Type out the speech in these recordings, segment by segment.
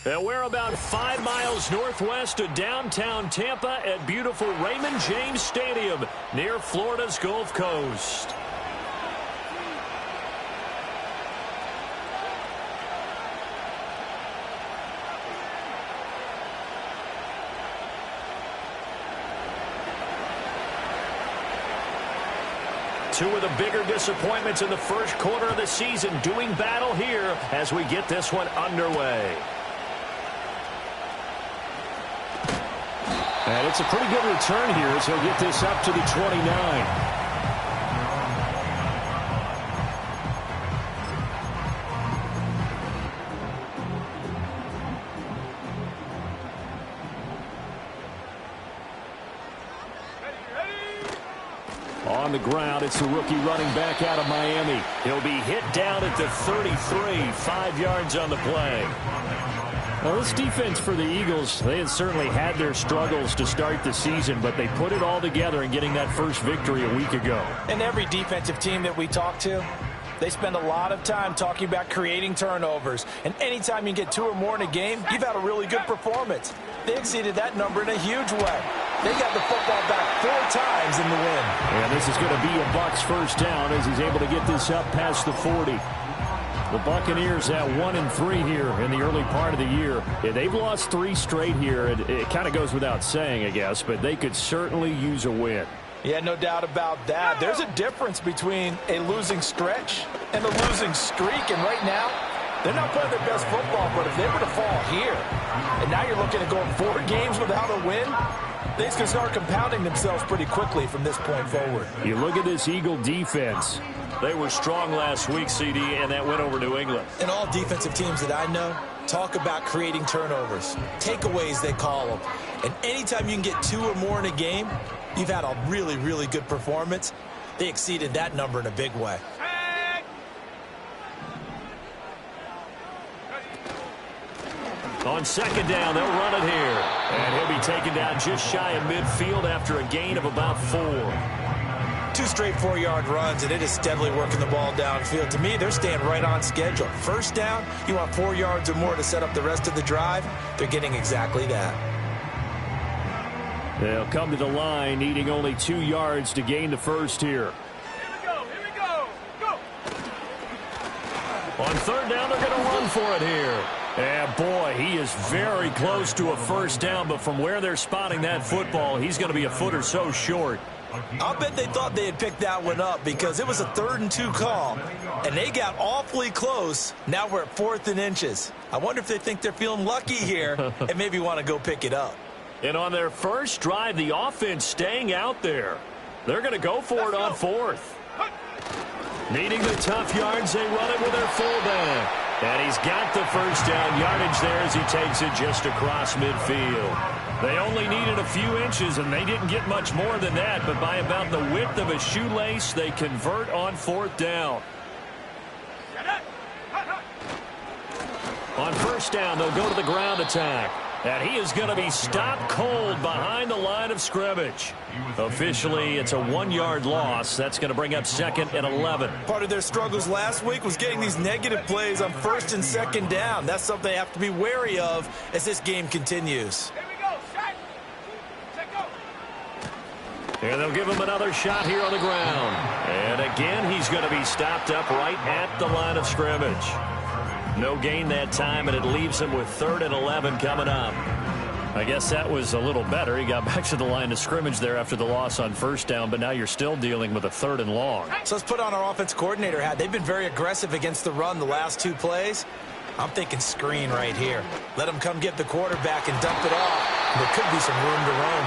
And we're about 5 miles northwest of downtown Tampa at beautiful Raymond James Stadium near Florida's Gulf Coast. Two of the bigger disappointments in the first quarter of the season doing battle here as we get this one underway. And it's a pretty good return here as he'll get this up to the 29. On the ground, it's the rookie running back out of Miami. He'll be hit down at the 33, 5 yards on the play. Well, this defense for the Eagles, they had certainly had their struggles to start the season, but they put it all together in getting that first victory a week ago. And every defensive team that we talk to, they spend a lot of time talking about creating turnovers. And anytime you get 2 or more in a game, you've had a really good performance. They exceeded that number in a huge way. They got the football back 4 times in the win. And this is going to be a Bucs first down as he's able to get this up past the 40. The Buccaneers at 1-3 here in the early part of the year. Yeah, they've lost 3 straight here. It kind of goes without saying, I guess, but they could certainly use a win. Yeah, no doubt about that. There's a difference between a losing stretch and a losing streak. And right now, they're not playing their best football, but if they were to fall here, and now you're looking at going 4 games without a win, things can start compounding themselves pretty quickly from this point forward. You look at this Eagle defense. They were strong last week, CD, and that went over New England. And all defensive teams that I know talk about creating turnovers. Takeaways, they call them. And anytime you can get 2 or more in a game, you've had a really, really good performance. They exceeded that number in a big way. On second down, they'll run it here. And he'll be taken down just shy of midfield after a gain of about 4. 2 straight 4-yard runs, and it is steadily working the ball downfield. To me, they're staying right on schedule. First down, you want 4 yards or more to set up the rest of the drive. They're getting exactly that. They'll come to the line, needing only 2 yards to gain the first here. Here we go. Go. On third down, they're going to run for it here. And boy, he is very close to a first down, but from where they're spotting that football, he's going to be a foot or so short. I'll bet they thought they had picked that one up because it was a 3rd and 2 call, and they got awfully close. Now we're at 4th and inches. I wonder if they think they're feeling lucky here and maybe want to go pick it up. And on their first drive, the offense staying out there. They're going to go for it on 4th. Needing the tough yards, they run it with their fullback. And he's got the first down yardage there as he takes it just across midfield. They only needed a few inches, and they didn't get much more than that. But by about the width of a shoelace, they convert on 4th down. On first down, they'll go to the ground attack. And he is going to be stopped cold behind the line of scrimmage. Officially, it's a 1-yard loss. That's going to bring up 2nd and 11. Part of their struggles last week was getting these negative plays on 1st and 2nd down. That's something they have to be wary of as this game continues. Here we go. Set go. And they'll give him another shot here on the ground. And again, he's going to be stopped up right at the line of scrimmage. No gain that time, and it leaves him with 3rd and 11 coming up. I guess that was a little better. He got back to the line of scrimmage there after the loss on first down, but now you're still dealing with a 3rd and long. So let's put on our offense coordinator hat. They've been very aggressive against the run the last 2 plays. I'm thinking screen right here. Let him come get the quarterback and dump it off. There could be some room to roam.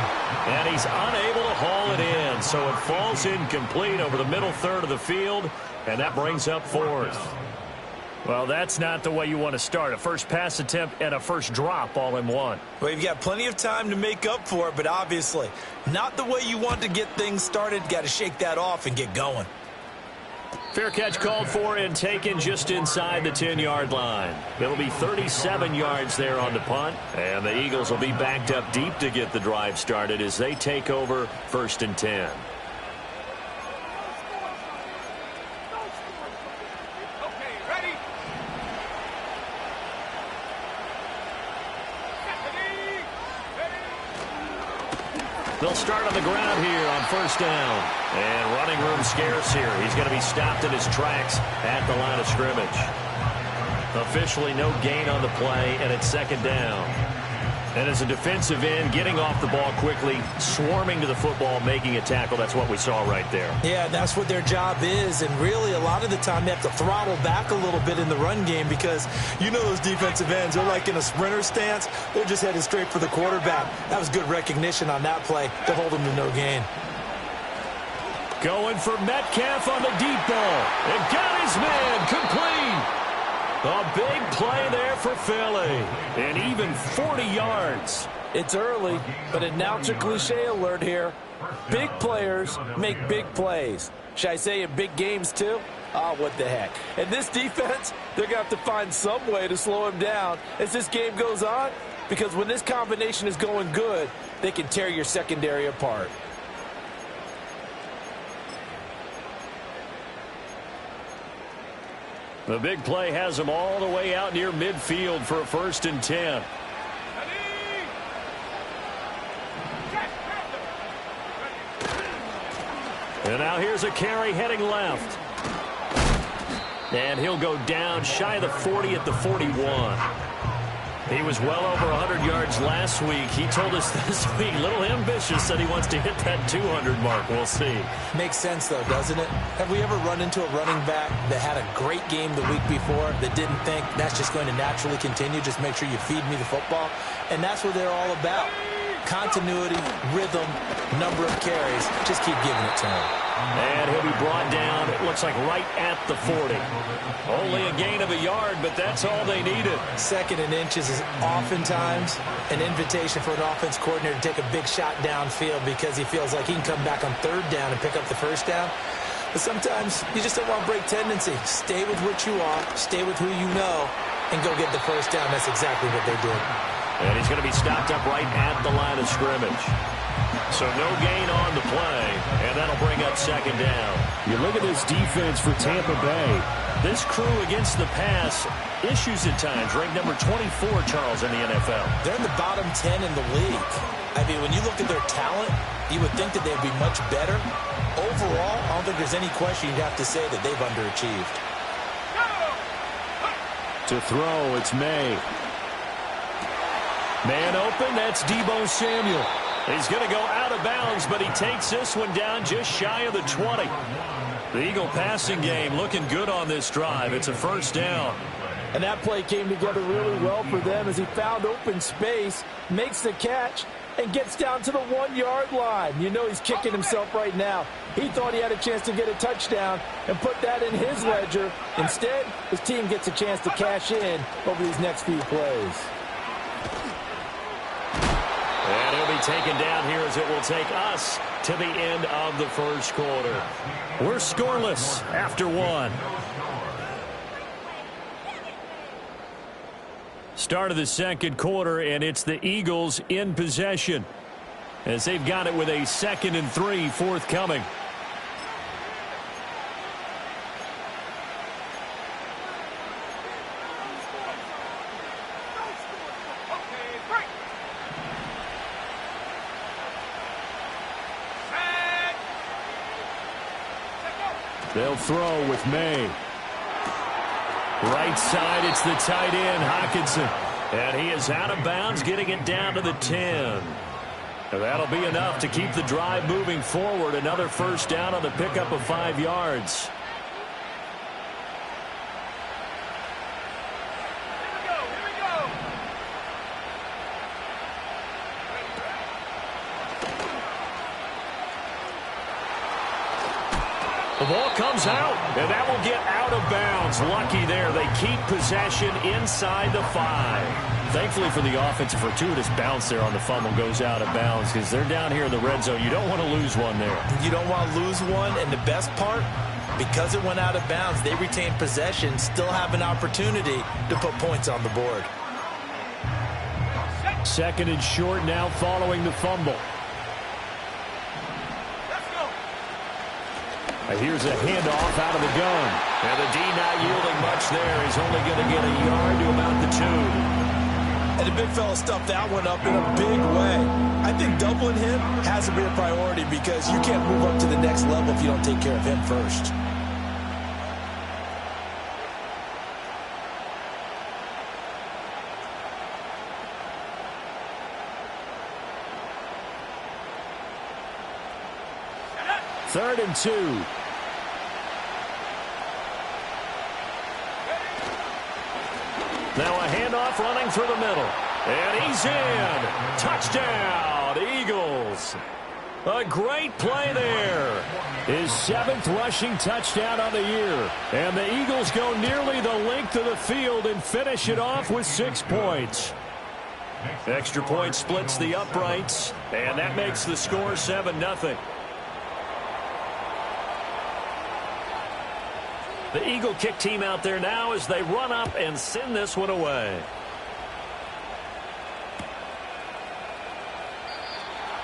And he's unable to haul it in, so it falls incomplete over the middle 3rd of the field, and that brings up 4th. Well, that's not the way you want to start. A first pass attempt and a first drop all in one. Well, you've got plenty of time to make up for it, but obviously not the way you want to get things started. Got to shake that off and get going. Fair catch called for and taken just inside the 10-yard line. It'll be 37 yards there on the punt, and the Eagles will be backed up deep to get the drive started as they take over 1st and 10. They'll start on the ground here on first down. And running room scarce here. He's going to be stopped in his tracks at the line of scrimmage. Officially no gain on the play, and it's second down. And as a defensive end, getting off the ball quickly, swarming to the football, making a tackle, that's what we saw right there. Yeah, that's what their job is. And really, a lot of the time, they have to throttle back a little bit in the run game because you know those defensive ends, they're like in a sprinter stance. They're just headed straight for the quarterback. That was good recognition on that play to hold them to no gain. Going for Metcalf on the deep ball. And got his man complete. A big play there for Philly. And even 40 yards. It's early, but announcer cliche alert here. Big players make big plays. Should I say in big games too? Oh, what the heck. And this defense, they're going to have to find some way to slow him down as this game goes on. Because when this combination is going good, they can tear your secondary apart. The big play has him all the way out near midfield for a 1st and 10. And now here's a carry heading left. And he'll go down shy of the 40 at the 41. He was well over 100 yards last week. He told us this week, a little ambitious, said he wants to hit that 200 mark. We'll see. Makes sense, though, doesn't it? Have we ever run into a running back that had a great game the week before that didn't think that's just going to naturally continue? Just make sure you feed me the football. And that's what they're all about. Continuity, rhythm, number of carries. Just keep giving it to him. And he'll be brought down, it looks like right at the 40. Only a gain of a yard, but that's all they needed. 2nd and inches is oftentimes an invitation for an offense coordinator to take a big shot downfield because he feels like he can come back on 3rd down and pick up the 1st down. But sometimes you just don't want break tendency. Stay with what you are, stay with who you know, and go get the 1st down. That's exactly what they did. And he's going to be stopped up right at the line of scrimmage. So no gain on the play, and that'll bring up 2nd down. You look at this defense for Tampa Bay. This crew against the pass, issues at times, ranked number 24, Charles, in the NFL. They're in the bottom 10 in the league. I mean, when you look at their talent, you would think that they'd be much better. Overall, I don't think there's any question you'd have to say that they've underachieved. To throw, it's May. Man open, that's Deebo Samuel. He's going to go out of bounds, but he takes this one down just shy of the 20. The Eagle passing game looking good on this drive. It's a 1st down. And that play came together really well for them as he found open space, makes the catch, and gets down to the 1-yard line. You know he's kicking himself right now. He thought he had a chance to get a touchdown and put that in his ledger. Instead, his team gets a chance to cash in over these next few plays. And he'll be taken down here as it will take us to the end of the 1st quarter. We're scoreless after 1. Start of the 2nd quarter, and it's the Eagles in possession as they've got it with a 2nd and 3 forthcoming. They'll throw with May. Right side, it's the tight end, Hockenson. And he is out of bounds, getting it down to the 10. And that'll be enough to keep the drive moving forward. Another 1st down on the pickup of 5 yards. The ball comes out, and that will get out of bounds. Lucky there. They keep possession inside the 5. Thankfully for the offense, a fortuitous bounce there on the fumble goes out of bounds because they're down here in the red zone. You don't want to lose one there. You don't want to lose one, and the best part, because it went out of bounds, they retain possession, still have an opportunity to put points on the board. 2nd and short now following the fumble. Here's a handoff out of the gun. And the D not yielding much there. He's only going to get a yard to about the 2. And the big fella stuffed that one up in a big way. I think doubling him has to be a priority because you can't move up to the next level if you don't take care of him first. Third and 2. Now a handoff running through the middle. And he's in. Touchdown, Eagles. A great play there. His 7th rushing touchdown on the year. And the Eagles go nearly the length of the field and finish it off with 6 points. Extra point splits the uprights. And that makes the score 7-0. The Eagle kick team out there now as they run up and send this one away.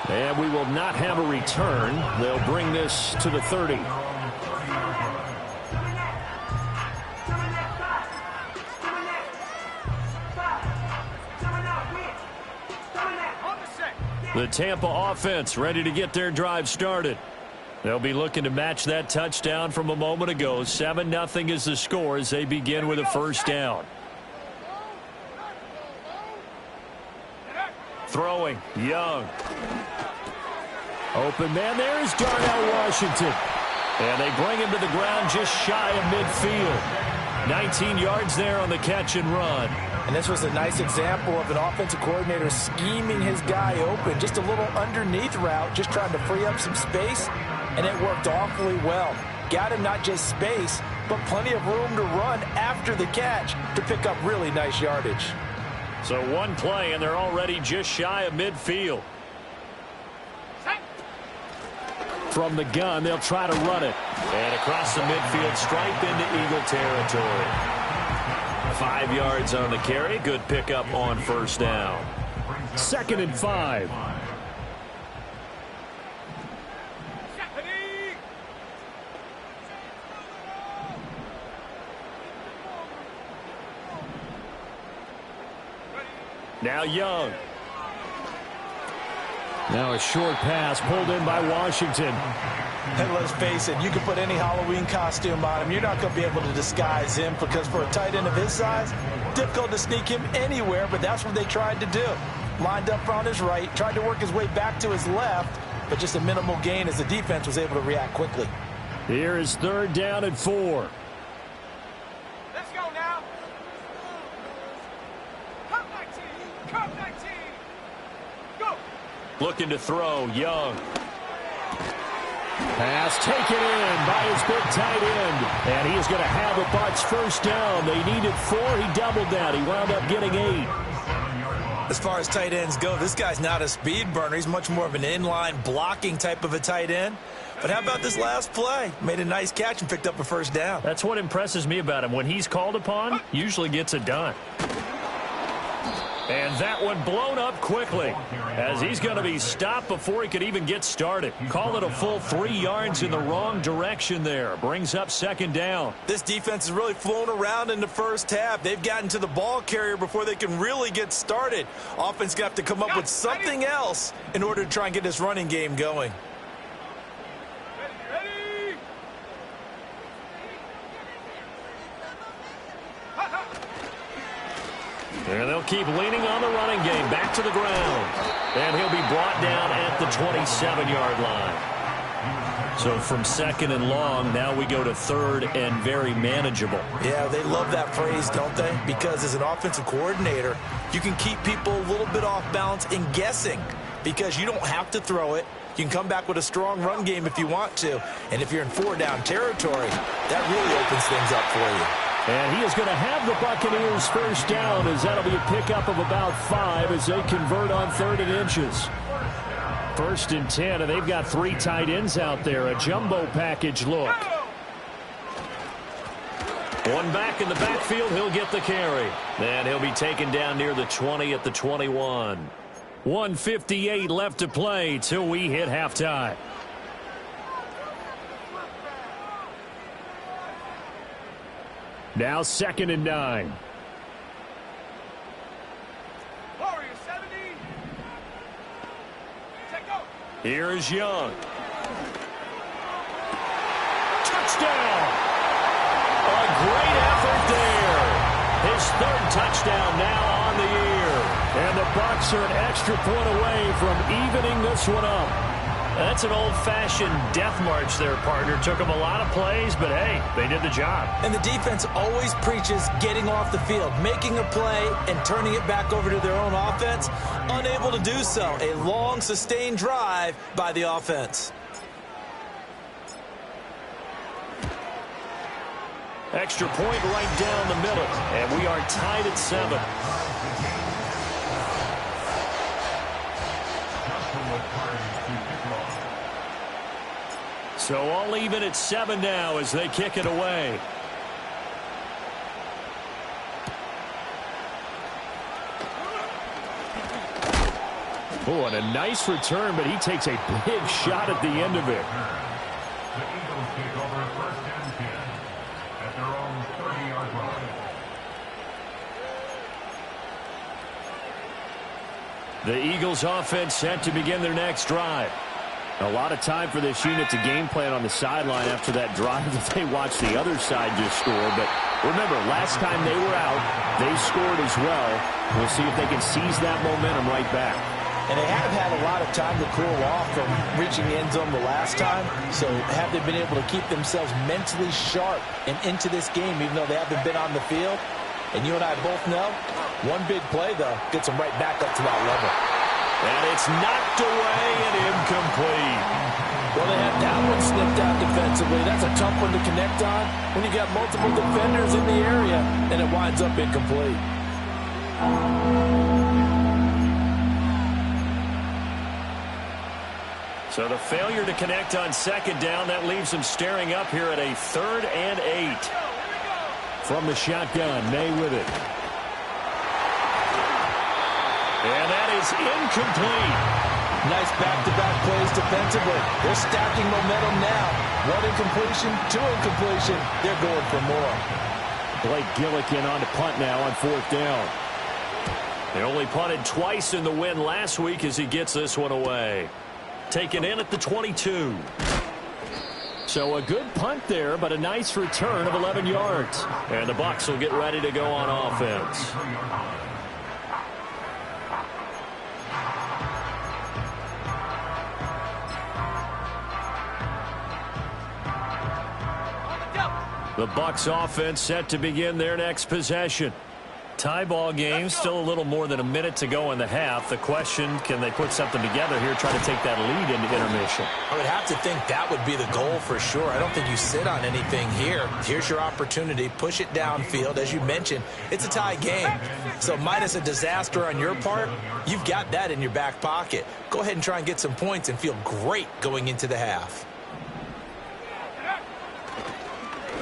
And we will not have a return. They'll bring this to the 30. The Tampa offense ready to get their drive started. They'll be looking to match that touchdown from a moment ago. 7-0 is the score as they begin with a first down. Throwing, Young. Open man there is Darnell Washington. And they bring him to the ground just shy of midfield. 19 yards there on the catch and run. And this was a nice example of an offensive coordinator scheming his guy open. Just a little underneath route, just trying to free up some space. And it worked awfully well. Got him not just space, but plenty of room to run after the catch to pick up really nice yardage. So one play, and they're already just shy of midfield. From the gun, they'll try to run it. And across the midfield stripe into Eagle territory. 5 yards on the carry. Good pickup on first down. 2nd and 5. Now Young. Now a short pass pulled in by Washington. And let's face it, you can put any Halloween costume on him. You're not going to be able to disguise him because for a tight end of his size, difficult to sneak him anywhere, but that's what they tried to do. Lined up on his right, tried to work his way back to his left, but just a minimal gain as the defense was able to react quickly. Here is 3rd down and 4. Let's go now. Come 19. Come 19. Go. Looking to throw, Young. Pass taken in by his big tight end. And he is going to have a Bucs first down. They needed 4. He doubled that. He wound up getting 8. As far as tight ends go, this guy's not a speed burner. He's much more of an inline blocking type of a tight end. But how about this last play? Made a nice catch and picked up a first down. That's what impresses me about him. When he's called upon, usually gets it done. And that one blown up quickly as he's going to be stopped before he could even get started. Call it a full 3 yards in the wrong direction there. Brings up 2nd down. This defense has really flown around in the first half. They've gotten to the ball carrier before they can really get started. Offense got to come up with something else in order to try and get this running game going. Ready. And they'll keep leaning on the running game. Back to the ground. And he'll be brought down at the 27-yard line. So from 2nd and long, now we go to 3rd and very manageable. Yeah, they love that phrase, don't they? Because as an offensive coordinator, you can keep people a little bit off balance and guessing because you don't have to throw it. You can come back with a strong run game if you want to. And if you're in 4-down territory, that really opens things up for you. And he is going to have the Buccaneers first down as that'll be a pickup of about 5 as they convert on 3rd and inches. 1st and 10, and they've got 3 tight ends out there. A jumbo package look. One back in the backfield, he'll get the carry. And he'll be taken down near the 20 at the 21. 1:58 left to play till we hit halftime. Now 2nd and 9. 70. Take go. Here's Young. Touchdown! A great effort there. His third touchdown now on the year. And the Bucs are an extra point away from evening this one up. That's an old-fashioned death march there, partner. Took them a lot of plays, but hey, they did the job. And the defense always preaches getting off the field, making a play, and turning it back over to their own offense. Unable to do so. A long, sustained drive by the offense. Extra point right down the middle, and we are tied at 7. So all even at 7 now as they kick it away. Oh, and a nice return, but he takes a big shot at the end of it. The Eagles take over first and 10 at their own 30-yard line. The Eagles offense set to begin their next drive. A lot of time for this unit to game plan on the sideline after that drive that they watched the other side just score. But remember, last time they were out, they scored as well. We'll see if they can seize that momentum right back. And they have had a lot of time to cool off from reaching the end zone the last time. So have they been able to keep themselves mentally sharp and into this game, even though they haven't been on the field? And you and I both know, one big play, though, gets them right back up to that level. And it's knocked away and incomplete. Well, they had that one snipped out defensively. That's a tough one to connect on when you got multiple defenders in the area, and it winds up incomplete. So the failure to connect on second down, that leaves them staring up here at a 3rd and 8. From the shotgun, May with it. And that is incomplete. Nice back-to-back plays defensively. They're stacking momentum now. 1 incompletion, 2 incompletion. They're going for more. Blake Gillikin on to punt now on 4th down. They only punted twice in the win last week as he gets this one away. Taken in at the 22. So a good punt there, but a nice return of 11 yards. And the Bucs will get ready to go on offense. The Bucs offense set to begin their next possession. Tie ball game, still a little more than a minute to go in the half. The question, can they put something together here, try to take that lead into intermission? I would have to think that would be the goal for sure. I don't think you sit on anything here. Here's your opportunity. Push it downfield. As you mentioned, it's a tie game. So minus a disaster on your part, you've got that in your back pocket. Go ahead and try and get some points and feel great going into the half.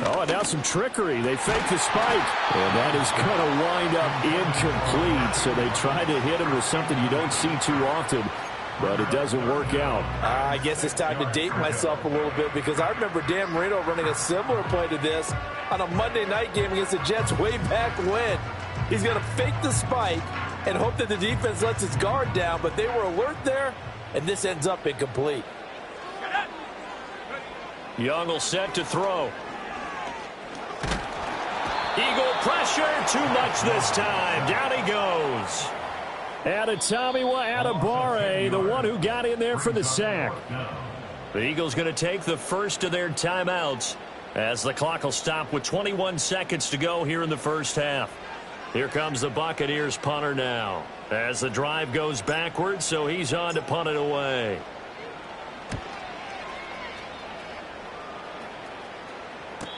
Oh, and now some trickery. They fake the spike. And that is going to wind up incomplete. So they try to hit him with something you don't see too often, but it doesn't work out. I guess it's time to date myself a little bit because I remember Dan Marino running a similar play to this on a Monday night game against the Jets way back when. He's going to fake the spike and hope that the defense lets his guard down, but they were alert there, and this ends up incomplete. Young will set to throw. Eagle pressure, too much this time. Down he goes. Adetomiwa Adebawore, the one who got in there for the sack. The Eagles going to take the first of their timeouts as the clock will stop with 21 seconds to go here in the first half. Here comes the Buccaneers punter now as the drive goes backwards, so he's on to punt it away.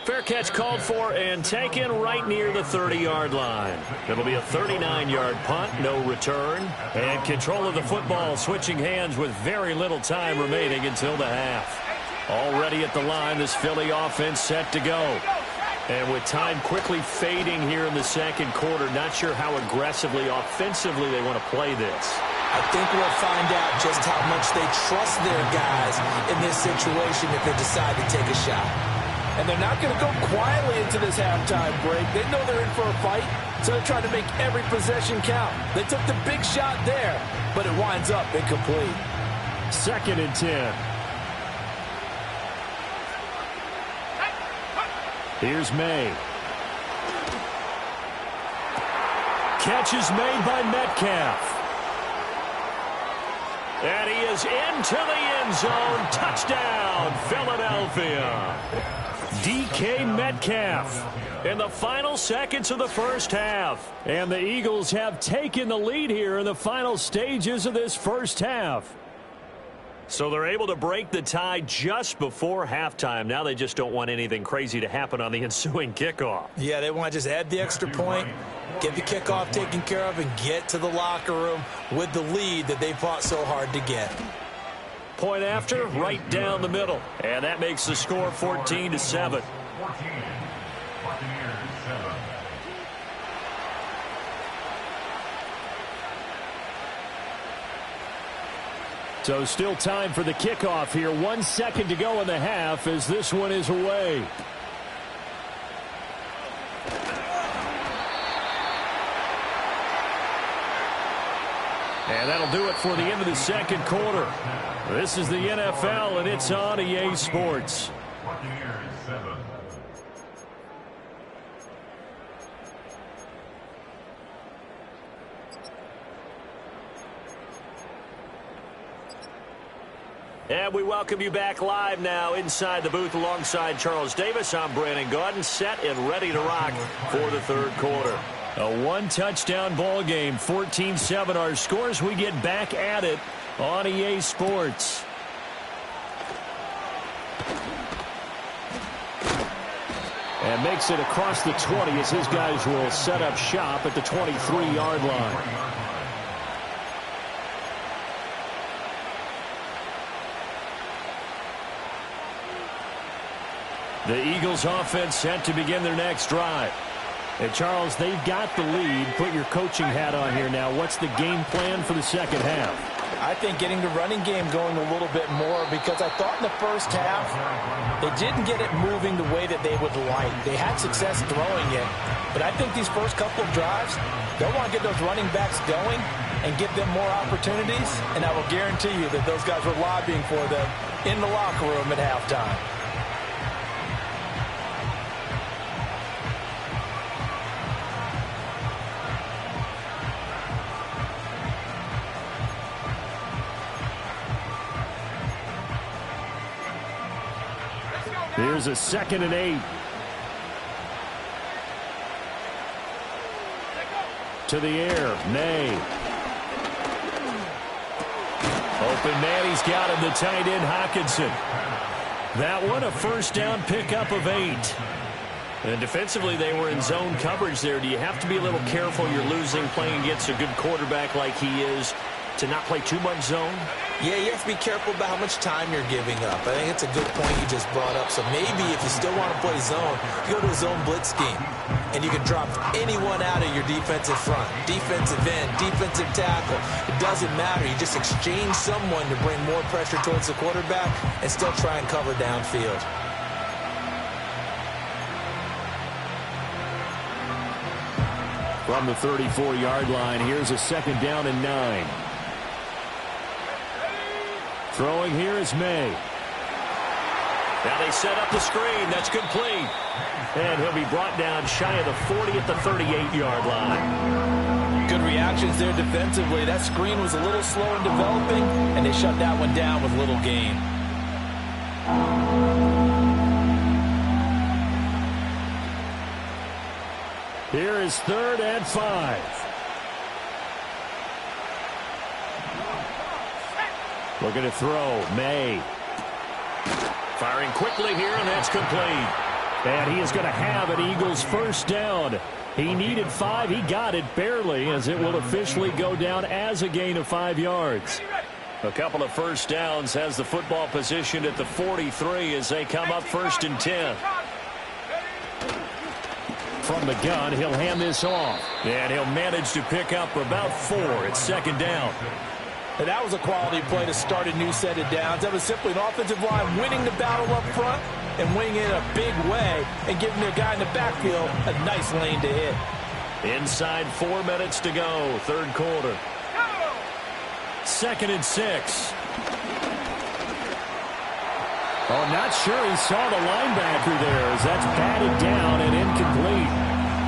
Fair catch called for and taken right near the 30-yard line. It'll be a 39-yard punt, no return. And control of the football switching hands with very little time remaining until the half. Already at the line, this Philly offense set to go. And with time quickly fading here in the second quarter, not sure how aggressively, offensively they want to play this. I think we'll find out just how much they trust their guys in this situation if they decide to take a shot. And they're not going to go quietly into this halftime break. They know they're in for a fight. So they're trying to make every possession count. They took the big shot there, but it winds up incomplete. 2nd and 10. Here's May. Catch is made by Metcalf. And he is into the end zone. Touchdown, Philadelphia. DK Metcalf in the final seconds of the first half. And the Eagles have taken the lead here in the final stages of this first half. So they're able to break the tie just before halftime. Now they just don't want anything crazy to happen on the ensuing kickoff. Yeah, they want to just add the extra point, get the kickoff taken care of, and get to the locker room with the lead that they fought so hard to get. Point after, right down the middle. And that makes the score 14-7. 14. Buccaneers 7. So still time for the kickoff here. 1 second to go in the half as this one is away. And that'll do it for the end of the second quarter. This is the NFL, and it's on EA Sports. Buccaneers 7. And we welcome you back live now inside the booth alongside Charles Davis. I'm Brandon Gaudin, set and ready to rock for the third quarter. A one-touchdown ball game, 14-7 our scores. We get back at it on EA Sports. And makes it across the 20 as his guys will set up shop at the 23-yard line. The Eagles offense set to begin their next drive. And Charles, they've got the lead. Put your coaching hat on here now. What's the game plan for the second half? I think getting the running game going a little bit more, because I thought in the first half they didn't get it moving the way that they would like. They had success throwing it, but I think these first couple of drives, they'll want to get those running backs going and give them more opportunities, and I will guarantee you that those guys were lobbying for them in the locker room at halftime. Here's a 2nd and 8. To the air, May. Open man, he's got him, the tight end, Hockenson. That one, a first down pickup of 8. And defensively, they were in zone coverage there. Do you have to be a little careful? You're losing, playing against a good quarterback like he is, to not play too much zone? Yeah, you have to be careful about how much time you're giving up. I think it's a good point you just brought up. So maybe if you still want to play zone, you go to a zone blitz scheme. And you can drop anyone out of your defensive front. Defensive end, defensive tackle. It doesn't matter. You just exchange someone to bring more pressure towards the quarterback and still try and cover downfield. From the 34-yard line, here's a 2nd down and 9. Throwing here is May. Now they set up the screen. That's complete. And he'll be brought down shy of the 40 at the 38-yard line. Good reactions there defensively. That screen was a little slow in developing, and they shut that one down with little gain. Here is 3rd and 5. Looking to throw, May. Firing quickly here, and that's complete. And he is going to have an Eagles first down. He needed 5. He got it barely, as it will officially go down as a gain of 5 yards. A couple of first downs, has the football positioned at the 43 as they come up 1st and 10. From the gun, he'll hand this off. And he'll manage to pick up about 4. It's 2nd down. And that was a quality play to start a new set of downs. That was simply an offensive line winning the battle up front and winning it in a big way and giving their guy in the backfield a nice lane to hit. Inside 4 minutes to go, third quarter. Second and 6. Oh, not sure he saw the linebacker there as that's batted down and incomplete.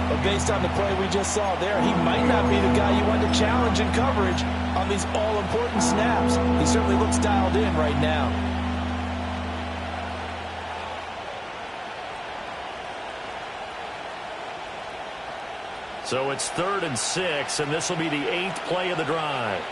But based on the play we just saw there, he might not be the guy you want to challenge in coverage on these all-important snaps. He certainly looks dialed in right now. So it's 3rd and 6, and this will be the 8th play of the drive.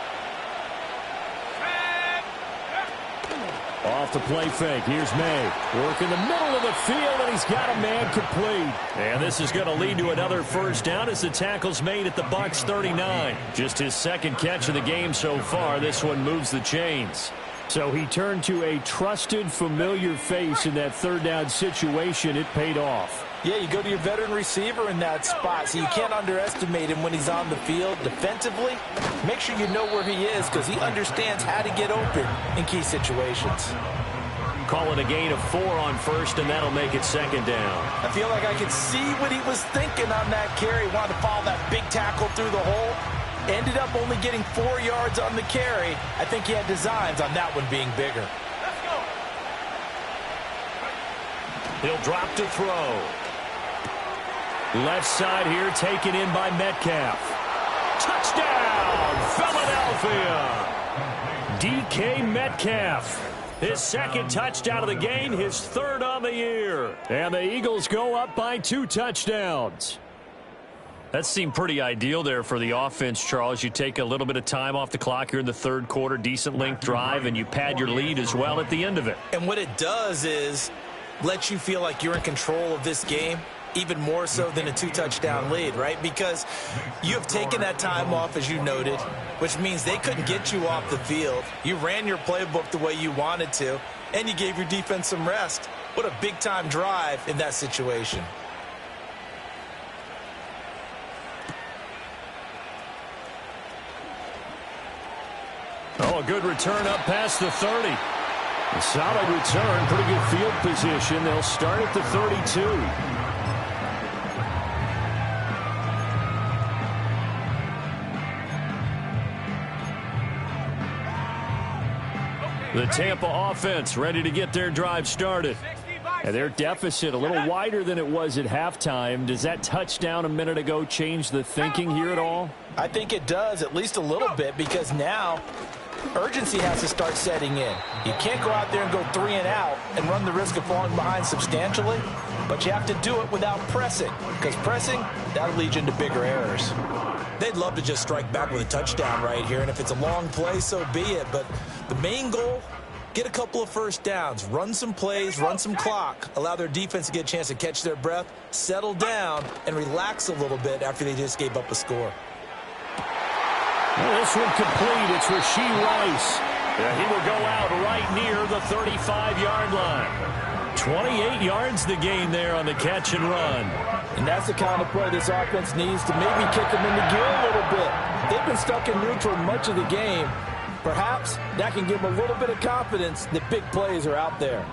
Off the play fake. Here's May. Work in the middle of the field, and he's got a man complete. And this is going to lead to another first down as the tackle's made at the Bucs 39. Just his second catch of the game so far. This one moves the chains. So he turned to a trusted, familiar face in that third down situation. It paid off. Yeah, you go to your veteran receiver in that spot, so you can't underestimate him when he's on the field defensively. Make sure you know where he is because he understands how to get open in key situations. Call it a gain of 4 on first, and that'll make it second down. I feel like I could see what he was thinking on that carry. Wanted to follow that big tackle through the hole. Ended up only getting 4 yards on the carry. I think he had designs on that one being bigger. Let's go. He'll drop to throw. Left side here taken in by Metcalf. Touchdown, Philadelphia! DK Metcalf. His second touchdown of the game, his 3rd on the year. And the Eagles go up by 2 touchdowns. That seemed pretty ideal there for the offense, Charles. You take a little bit of time off the clock here in the third quarter, decent length drive, and you pad your lead as well at the end of it. And what it does is let you feel like you're in control of this game, even more so than a 2-touchdown lead, right? Because you have taken that time off, as you noted, which means they couldn't get you off the field. You ran your playbook the way you wanted to, and you gave your defense some rest. What a big-time drive in that situation. Oh, a good return up past the 30. A solid return, pretty good field position. They'll start at the 32. The Tampa offense ready to get their drive started. And their deficit a little wider than it was at halftime. Does that touchdown a minute ago change the thinking here at all? I think it does, at least a little bit, because now urgency has to start setting in. You can't go out there and go 3 and out and run the risk of falling behind substantially, but you have to do it without pressing, because pressing, that'll lead you into bigger errors. They'd love to just strike back with a touchdown right here, and if it's a long play, so be it. But the main goal, get a couple of first downs, run some plays, run some clock, allow their defense to get a chance to catch their breath, settle down, and relax a little bit after they just gave up a score. Well, this one complete. It's Rashee Rice. Yeah, he will go out right near the 35-yard line. 28 yards the gain there on the catch and run. And that's the kind of play this offense needs to maybe kick them into gear a little bit. They've been stuck in neutral much of the game. Perhaps that can give them a little bit of confidence that big plays are out there.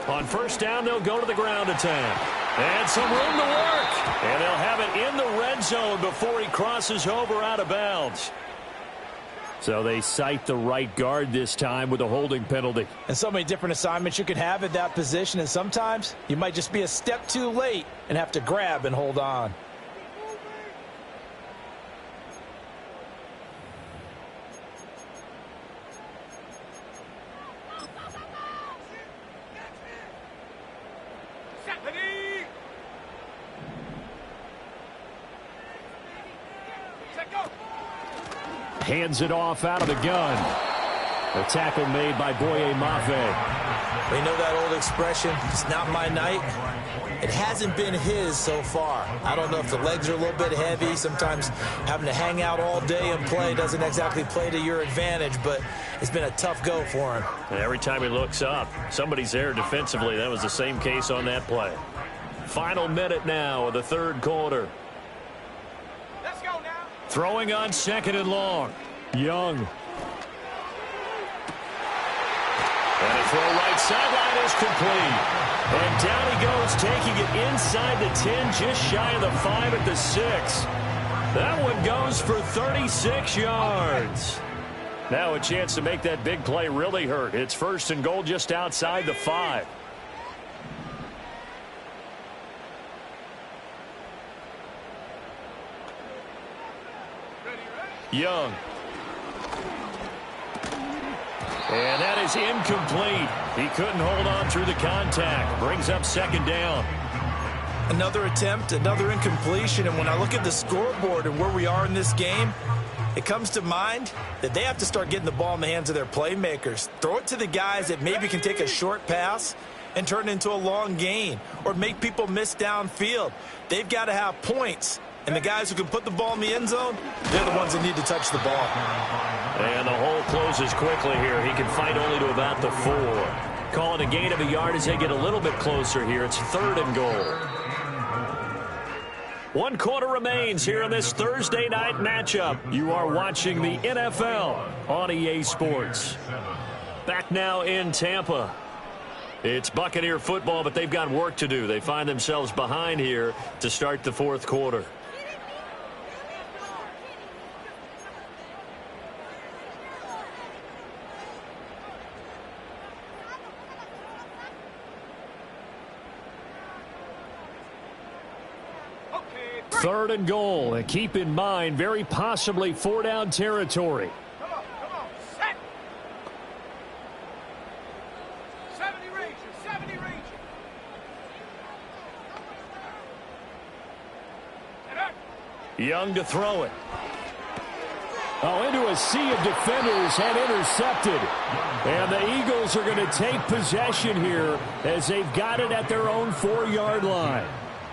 On first down, they'll go to the ground attack. And some room to work. And they'll have it in the red zone before he crosses over out of bounds. So they cite the right guard this time with a holding penalty. And so many different assignments you can have at that position, and sometimes you might just be a step too late and have to grab and hold on. Hands it off out of the gun. A tackle made by Boye Mafe. We know that old expression, it's not my night. It hasn't been his so far. I don't know if the legs are a little bit heavy. Sometimes having to hang out all day and play doesn't exactly play to your advantage, but it's been a tough go for him. And every time he looks up, somebody's there defensively. That was the same case on that play. Final minute now of the third quarter. Let's go now. Throwing on second and long. Young. And a throw right sideline is complete. And down he goes, taking it inside the 10, just shy of the 5 at the 6. That one goes for 36 yards. Now a chance to make that big play really hurt. It's 1st and goal just outside the 5. Young. And that is incomplete. He couldn't hold on through the contact. Brings up 2nd down. Another attempt, another incompletion. And when I look at the scoreboard and where we are in this game, it comes to mind that they have to start getting the ball in the hands of their playmakers. Throw it to the guys that maybe can take a short pass and turn it into a long gain or make people miss downfield. They've got to have points. And the guys who can put the ball in the end zone, they're the ones that need to touch the ball. And the hole closes quickly here. He can fight only to about the 4. Call it a gain of a yard as they get a little bit closer here. It's 3rd and goal. 1 quarter remains here in this Thursday night matchup. You are watching the NFL on EA Sports. Back now in Tampa. It's Buccaneer football, but they've got work to do. They find themselves behind here to start the 4th quarter. Third and goal, and keep in mind, very possibly 4-down territory. Come on, set. 70 Ranger, 70 Ranger. Young to throw it. Oh, into a sea of defenders and intercepted. And the Eagles are going to take possession here as they've got it at their own 4-yard line.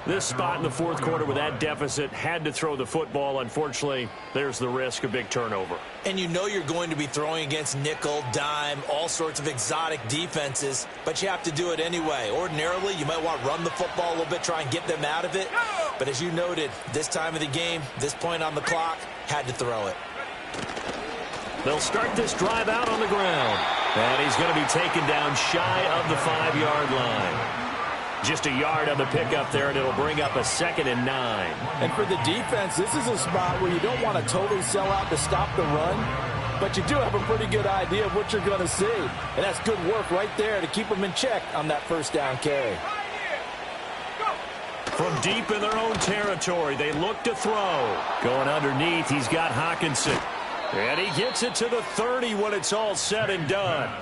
This spot in the 4th quarter with that deficit, had to throw the football. Unfortunately, there's the risk of big turnover. And you know you're going to be throwing against nickel, dime, all sorts of exotic defenses, but you have to do it anyway. Ordinarily, you might want to run the football a little bit, try and get them out of it. But as you noted, this time of the game, this point on the clock, had to throw it. They'll start this drive out on the ground. And he's going to be taken down shy of the 5-yard line. Just a yard on the pickup there, and it'll bring up a 2nd and 9. And for the defense, this is a spot where you don't want to totally sell out to stop the run, but you do have a pretty good idea of what you're going to see. And that's good work right there to keep them in check on that 1st down carry. From deep in their own territory, they look to throw. Going underneath, he's got Hawkinson. And he gets it to the 30 when it's all said and done.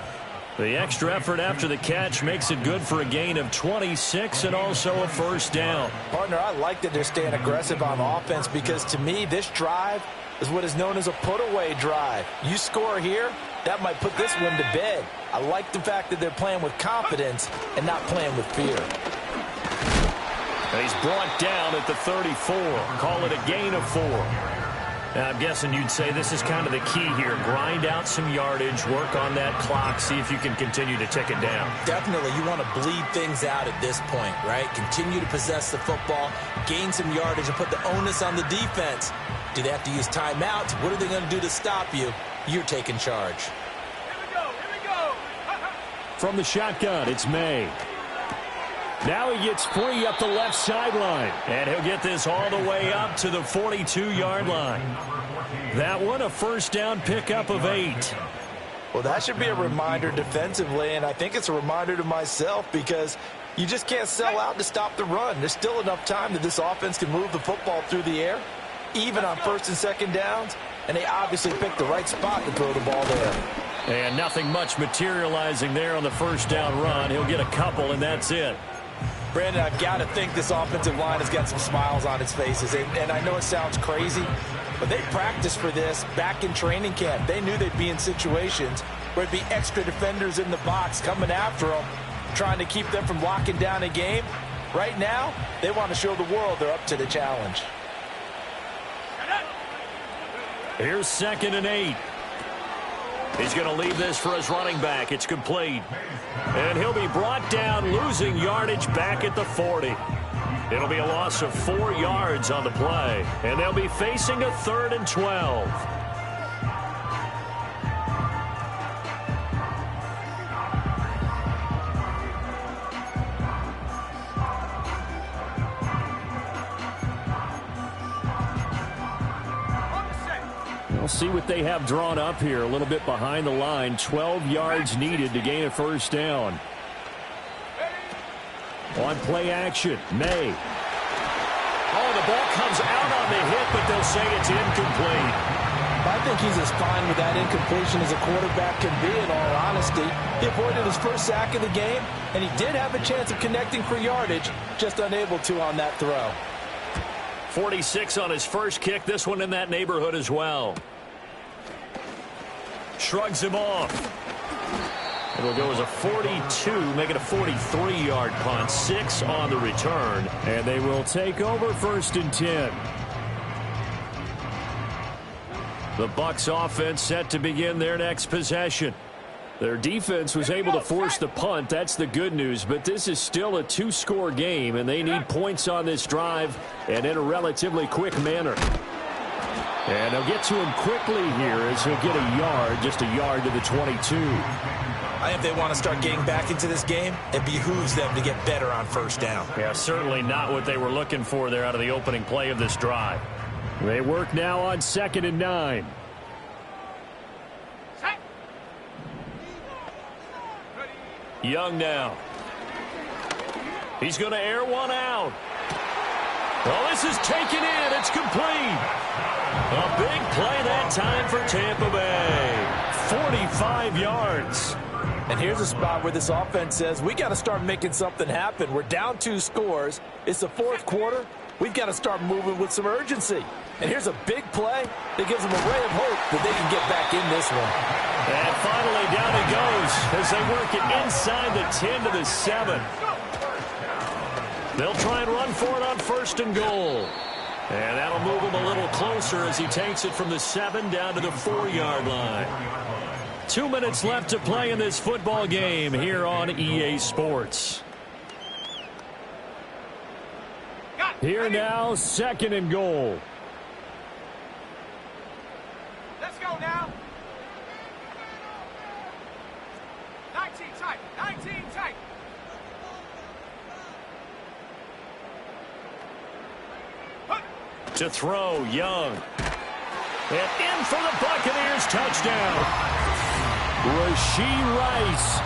The extra effort after the catch makes it good for a gain of 26 and also a 1st down. Partner, I like that they're staying aggressive on offense because to me, this drive is what is known as a put-away drive. You score here, that might put this one to bed. I like the fact that they're playing with confidence and not playing with fear. And he's brought down at the 34. Call it a gain of 4. Now, I'm guessing you'd say this is kind of the key here. Grind out some yardage, work on that clock, see if you can continue to tick it down. Definitely. You want to bleed things out at this point, right? Continue to possess the football, gain some yardage, and put the onus on the defense. Do they have to use timeouts? What are they going to do to stop you? You're taking charge. Here we go. From the shotgun, it's May. Now he gets free up the left sideline. And he'll get this all the way up to the 42-yard line. That one, a 1st down pickup of 8. Well, that should be a reminder defensively, and I think it's a reminder to myself because you just can't sell out to stop the run. There's still enough time that this offense can move the football through the air, even on 1st and 2nd downs, and they obviously picked the right spot to throw the ball there. And nothing much materializing there on the 1st down run. He'll get a couple, and that's it. Brandon, I've got to think this offensive line has got some smiles on its faces. And I know it sounds crazy, but they practiced for this back in training camp. They knew they'd be in situations where it'd be extra defenders in the box coming after them, trying to keep them from locking down a game. Right now, they want to show the world they're up to the challenge. Here's 2nd and 8. He's going to leave this for his running back. It's complete. And he'll be brought down, losing yardage back at the 40. It'll be a loss of 4 yards on the play. And they'll be facing a 3rd and 12. We'll see what they have drawn up here. A little bit behind the line. 12 yards needed to gain a first down. On play action, May. Oh, the ball comes out on the hit, but they'll say it's incomplete. I think he's as fine with that incompletion as a quarterback can be, in all honesty. He avoided his first sack of the game, and he did have a chance of connecting for yardage, just unable to on that throw. 46 on his first kick. This one in that neighborhood as well. Shrugs him off. It'll go as a 42, make it a 43-yard punt. 6 on the return. And they will take over 1st and 10. The Bucs offense set to begin their next possession. Their defense was able to force the punt. That's the good news. But this is still a 2-score game, and they need points on this drive and in a relatively quick manner. And they'll get to him quickly here as he'll get a yard, just a yard to the 22. I think if they want to start getting back into this game, it behooves them to get better on first down. Yeah, certainly not what they were looking for there out of the opening play of this drive. They work now on 2nd and 9. Young now. He's going to air one out. Well, this is taken in. It's complete. A big play that time for Tampa Bay. 45 yards. And here's a spot where this offense says, we got to start making something happen. We're down 2 scores. It's the 4th quarter. We've got to start moving with some urgency. And here's a big play that gives them a ray of hope that they can get back in this one. And finally down it goes as they work it inside the 10 to the 7. They'll try and run for it on 1st and goal. And that'll move him a little closer as he takes it from the 7 down to the 4-yard line. 2 minutes left to play in this football game here on EA Sports. Here now, 2nd and goal. Let's go now. 19 tight. 19 tight. To throw, Young. And in for the Buccaneers, touchdown. Rashee Rice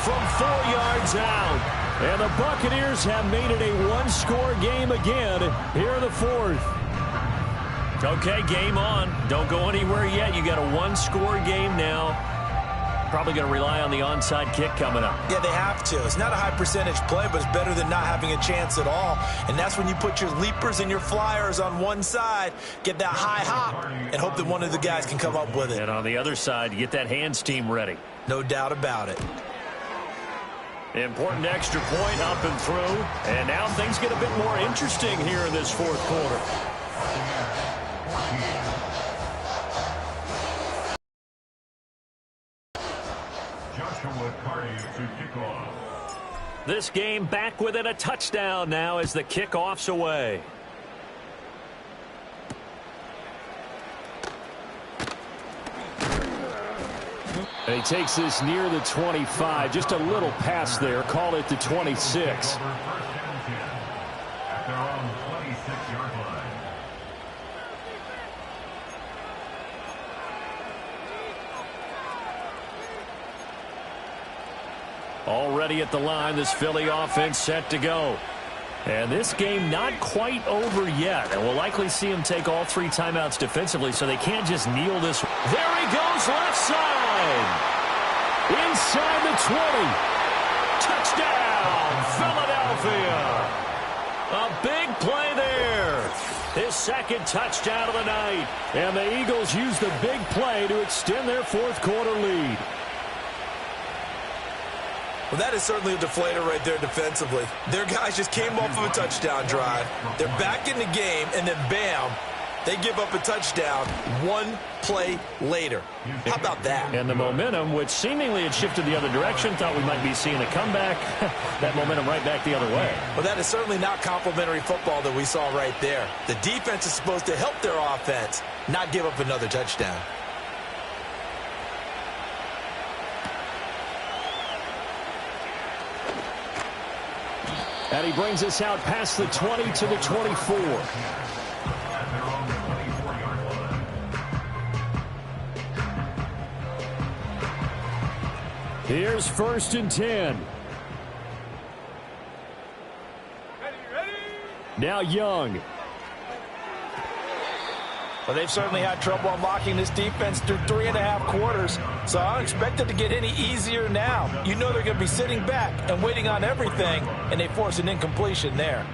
from 4 yards out. And the Buccaneers have made it a 1-score game again here in the 4th. Okay, game on. Don't go anywhere yet. You got a 1-score game now. Probably going to rely on the onside kick coming up. Yeah, they have to. It's not a high percentage play, but it's better than not having a chance at all. And that's when you put your leapers and your flyers on one side, get that high hop, and hope that one of the guys can come up with it. And on the other side, you get that hands team ready. No doubt about it. Important extra point up and through. And now things get a bit more interesting here in this 4th quarter. This game back within a touchdown now as the kickoff's away. And he takes this near the 25. Just a little pass there. Call it the 26. At their own 26-yard line. Already at the line, this Philly offense set to go. And this game not quite over yet. And we'll likely see him take all 3 timeouts defensively, so they can't just kneel this. There he goes left side. Inside the 20. Touchdown, Philadelphia. A big play there. His 2nd touchdown of the night. And the Eagles use the big play to extend their 4th quarter lead. Well, that is certainly a deflator right there defensively. Their guys just came off of a touchdown drive. They're back in the game, and then bam, they give up a touchdown 1 play later. How about that? And the momentum, which seemingly had shifted the other direction, thought we might be seeing a comeback. That momentum right back the other way. Well, that is certainly not complimentary football that we saw right there. The defense is supposed to help their offense, not give up another touchdown. And he brings us out past the 20 to the 24. Here's 1st and 10. Now Young. Well, they've certainly had trouble unlocking this defense through 3.5 quarters, so I don't expect it to get any easier now. You know they're going to be sitting back and waiting on everything, and they force an incompletion there.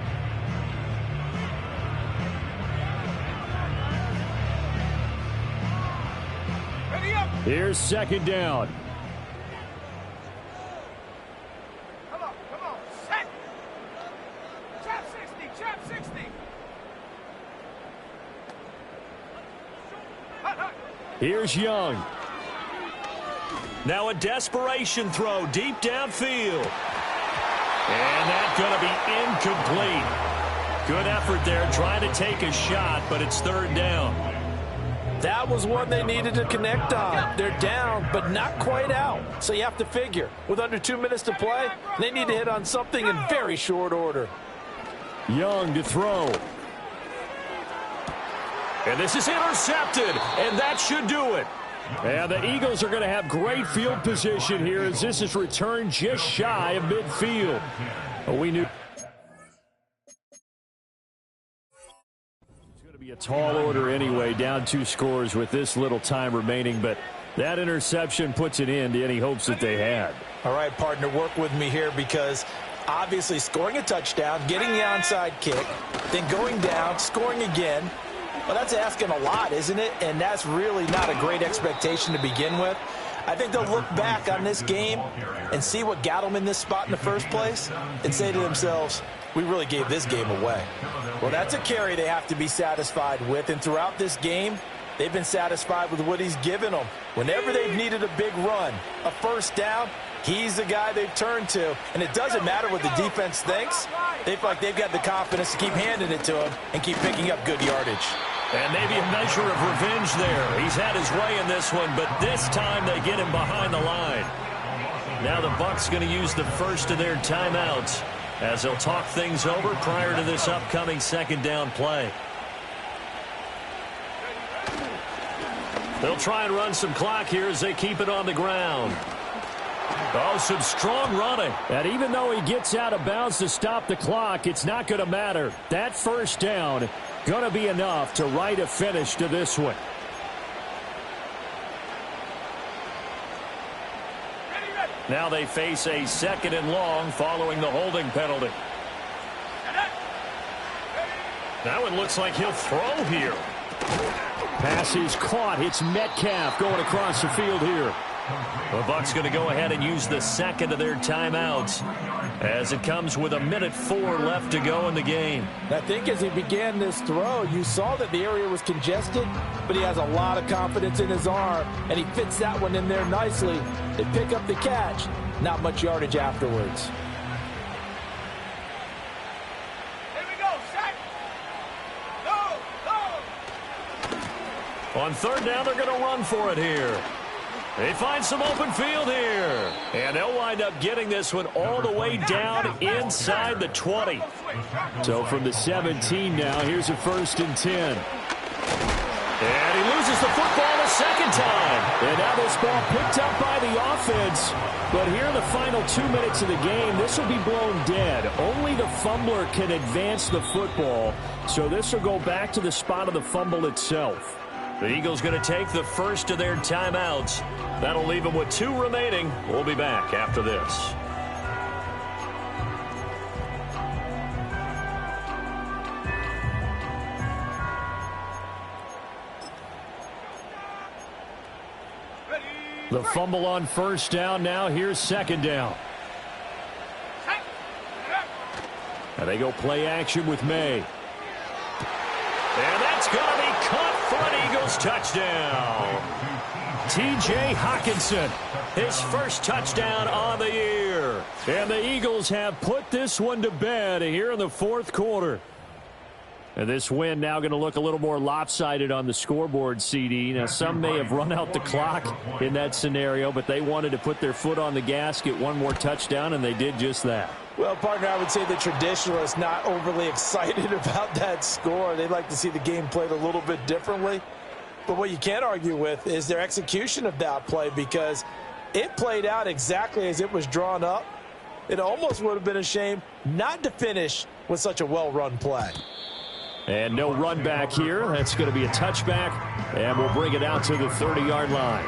Here's 2nd down. Come on, set. Chop 60, chop 60. Here's Young. Now a desperation throw deep downfield. And that's going to be incomplete. Good effort there trying to take a shot, but it's 3rd down. That was one they needed to connect on. They're down, but not quite out. So you have to figure, with under 2 minutes to play, they need to hit on something in very short order. Young to throw. And this is intercepted, and that should do it. And the Eagles are going to have great field position here as this is returned just shy of midfield. We knew it's going to be a tall order anyway, down 2 scores with this little time remaining, but that interception puts an end to any hopes that they had. All right, partner, work with me here because obviously scoring a touchdown, getting the onside kick, then going down, scoring again. Well, that's asking a lot, isn't it? And that's really not a great expectation to begin with. I think they'll look back on this game and see what got them in this spot in the first place and say to themselves, we really gave this game away. Well, that's a carry they have to be satisfied with, and throughout this game, they've been satisfied with what he's given them. Whenever they've needed a big run, a 1st down, he's the guy they've turned to, and it doesn't matter what the defense thinks. They feel like they've got the confidence to keep handing it to him and keep picking up good yardage. And maybe a measure of revenge there. He's had his way in this one, but this time they get him behind the line. Now the Bucs going to use the first of their timeouts as they'll talk things over prior to this upcoming 2nd down play. They'll try and run some clock here as they keep it on the ground. Oh, some strong running. And even though he gets out of bounds to stop the clock, it's not going to matter. That 1st down going to be enough to write a finish to this one. Now they face a 2nd and long following the holding penalty. Now it looks like he'll throw here. Pass is caught. It's Metcalf going across the field here. The Bucs going to go ahead and use the 2nd of their timeouts as it comes with 1:04 left to go in the game. I think as he began this throw, you saw that the area was congested, but he has a lot of confidence in his arm, and he fits that one in there nicely. They pick up the catch, not much yardage afterwards. Here we go, set. Go. On 3rd down, they're going to run for it here. They find some open field here. And they'll wind up getting this one all the way down inside the 20. So from the 17 now, here's a 1st and 10. And he loses the football a 2nd time. And now this ball picked up by the offense. But here in the final 2 minutes of the game, this will be blown dead. Only the fumbler can advance the football. So this will go back to the spot of the fumble itself. The Eagles going to take the first of their timeouts. That'll leave them with 2 remaining. We'll be back after this. The fumble on 1st down now. Here's 2nd down. And they go play action with May. And that's going to be caught for an Eagles touchdown. T.J. Hockenson, His first touchdown on the year. and the Eagles have put this one to bed here in the 4th quarter. And this win now going to look a little more lopsided on the scoreboard, CD. Now, some may have run out the clock in that scenario, but they wanted to put their foot on the gas, get one more touchdown, and they did just that. Well, partner, I would say the traditionalists not overly excited about that score. They'd like to see the game played a little bit differently. But what you can't argue with is their execution of that play, because It played out exactly as it was drawn up. It almost would have been a shame not to finish with such a well-run play. And no run back here. That's going to be a touchback, and we'll bring it out to the 30-yard line.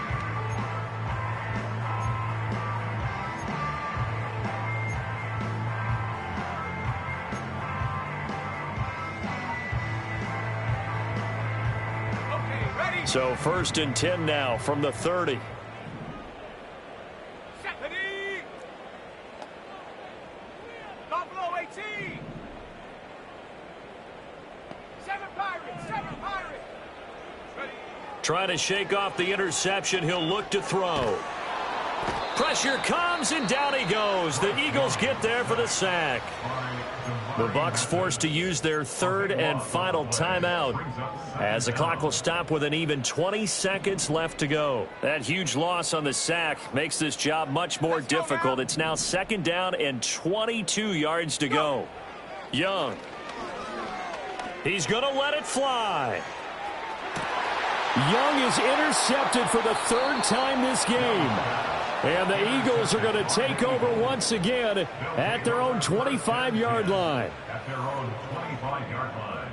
So 1st and 10 now from the 30. Buffalo 18. 7 Pirates. 7 Pirates. Ready. Trying to shake off the interception. He'll look to throw. Pressure comes, and down he goes. The Eagles get there for the sack. The Bucs forced to use their 3rd and final timeout, as the clock will stop with an even 20 seconds left to go. That huge loss on the sack makes this job much more difficult. It's now 2nd down and 22 yards to go. Young. He's going to let it fly. Young is intercepted for the 3rd time this game. And the Eagles are going to take over once again at their own 25-yard line. At their own 25-yard line.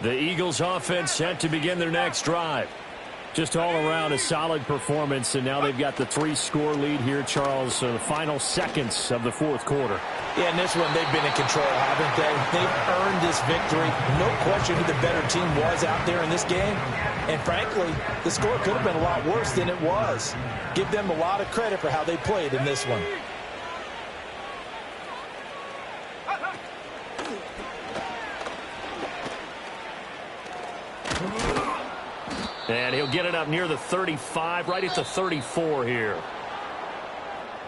The Eagles offense set to begin their next drive. Just all around a solid performance, and now they've got the 3-score lead here, Charles. So the final seconds of the 4th quarter. Yeah, in this one, they've been in control, haven't they? They've earned this victory. No question who the better team was out there in this game. And frankly, the score could have been a lot worse than it was. Give them a lot of credit for how they played in this one. And he'll get it up near the 35, right at the 34 here.